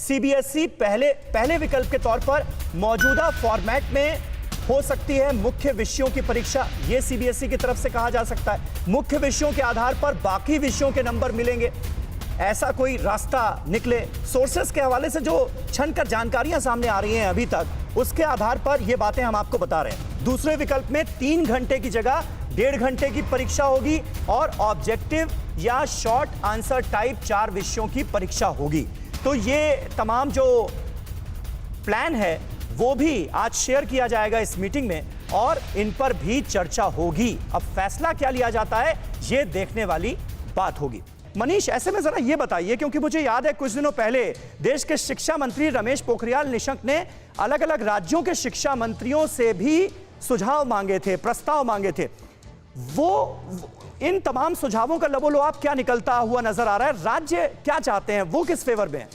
CBSE पहले विकल्प के तौर पर मौजूदा फॉर्मेट में हो सकती है मुख्य विषयों की परीक्षा। यह सीबीएसई की तरफ से कहा जा सकता है। मुख्य विषयों के आधार पर बाकी विषयों के नंबर मिलेंगे, ऐसा कोई रास्ता निकले। सोर्सेस के हवाले से जो छनकर जानकारियां सामने आ रही हैं अभी तक, उसके आधार पर यह बातें हम आपको बता रहे हैं। दूसरे विकल्प में 3 घंटे की जगह 1.5 घंटे की परीक्षा होगी और ऑब्जेक्टिव या शॉर्ट आंसर टाइप 4 विषयों की परीक्षा होगी। तो ये तमाम जो प्लान है वो भी आज शेयर किया जाएगा इस मीटिंग में और इन पर भी चर्चा होगी। अब फैसला क्या लिया जाता है ये देखने वाली बात होगी। मनीष, ऐसे में जरा ये बताइए, क्योंकि मुझे याद है कुछ दिनों पहले देश के शिक्षा मंत्री रमेश पोखरियाल निशंक ने अलग अलग राज्यों के शिक्षा मंत्रियों से भी सुझाव मांगे थे, प्रस्ताव मांगे थे। वो इन तमाम सुझावों का लबोलुआब क्या निकलता हुआ नजर आ रहा है? राज्य क्या चाहते हैं, वो किस फेवर में है?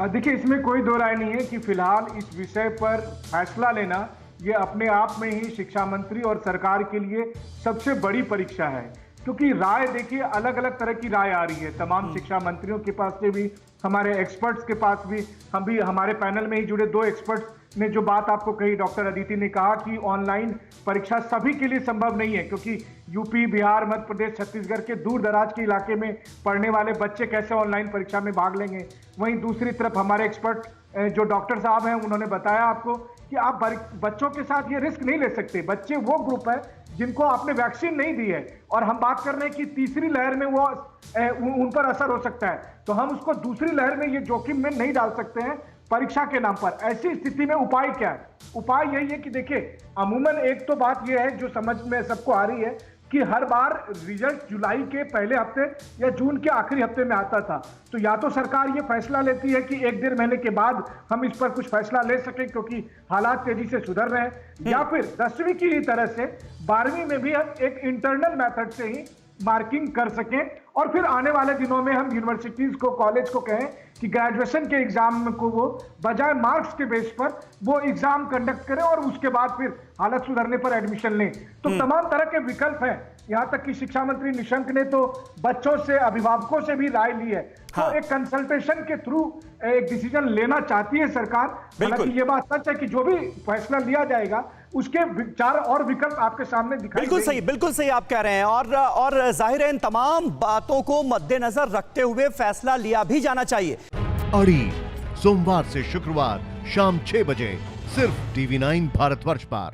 देखिए, इसमें कोई दो राय नहीं है कि फिलहाल इस विषय पर फैसला लेना ये अपने आप में ही शिक्षा मंत्री और सरकार के लिए सबसे बड़ी परीक्षा है, क्योंकि राय देखिए अलग अलग तरह की राय आ रही है। तमाम शिक्षा मंत्रियों के पास से भी, हमारे एक्सपर्ट्स के पास भी, हम भी हमारे पैनल में ही जुड़े 2 एक्सपर्ट्स ने जो बात आपको कही, डॉक्टर अदिति ने कहा कि ऑनलाइन परीक्षा सभी के लिए संभव नहीं है, क्योंकि यूपी, बिहार, मध्य प्रदेश, छत्तीसगढ़ के दूर दराज के इलाके में पढ़ने वाले बच्चे कैसे ऑनलाइन परीक्षा में भाग लेंगे। वहीं दूसरी तरफ हमारे एक्सपर्ट जो डॉक्टर साहब हैं, उन्होंने बताया आपको कि आप बच्चों के साथ ये रिस्क नहीं ले सकते। बच्चे वो ग्रुप है जिनको आपने वैक्सीन नहीं दी है, और हम बात कर रहे हैं कि तीसरी लहर में वो उन पर असर हो सकता है, तो हम उसको दूसरी लहर में ये जोखिम में नहीं डाल सकते हैं परीक्षा के नाम पर। ऐसी स्थिति में उपाय क्या है? उपाय यही है कि देखिए, अमूमन एक तो बात यह है जो समझ में सबको आ रही है कि हर बार रिजल्ट जुलाई के पहले हफ्ते या जून के आखिरी हफ्ते में आता था। तो या तो सरकार ये फैसला लेती है कि 1-1.5 महीने के बाद हम इस पर कुछ फैसला ले सकें क्योंकि हालात तेजी से सुधर रहे हैं, या फिर 10वीं की ही तरह से 12वीं में भी हम एक इंटरनल मेथड से ही मार्किंग कर सकें, और फिर आने वाले दिनों में हम यूनिवर्सिटीज को, कॉलेज को कहें कि ग्रेजुएशन के एग्जाम को वो बजाय मार्क्स के बेस पर वो एग्जाम कंडक्ट करें और उसके बाद फिर हालत सुधरने पर एडमिशन लें। तो तमाम तरह के विकल्प हैं। यहाँ तक कि शिक्षा मंत्री निशंक ने तो बच्चों से, अभिभावकों से भी राय ली है। तो एक कंसल्टेशन के थ्रू एक डिसीजन लेना चाहती है सरकार। हालांकि ये बात सच है कि जो भी फैसला लिया जाएगा उसके 4 और विकल्प आपके सामने दिखाई देंगे। बिल्कुल सही आप कह रहे हैं, और जाहिर है इन तमाम बातों को मद्देनजर रखते हुए फैसला लिया भी जाना चाहिए। अड़ी सोमवार से शुक्रवार शाम 6 बजे सिर्फ TV9 भारतवर्ष पर।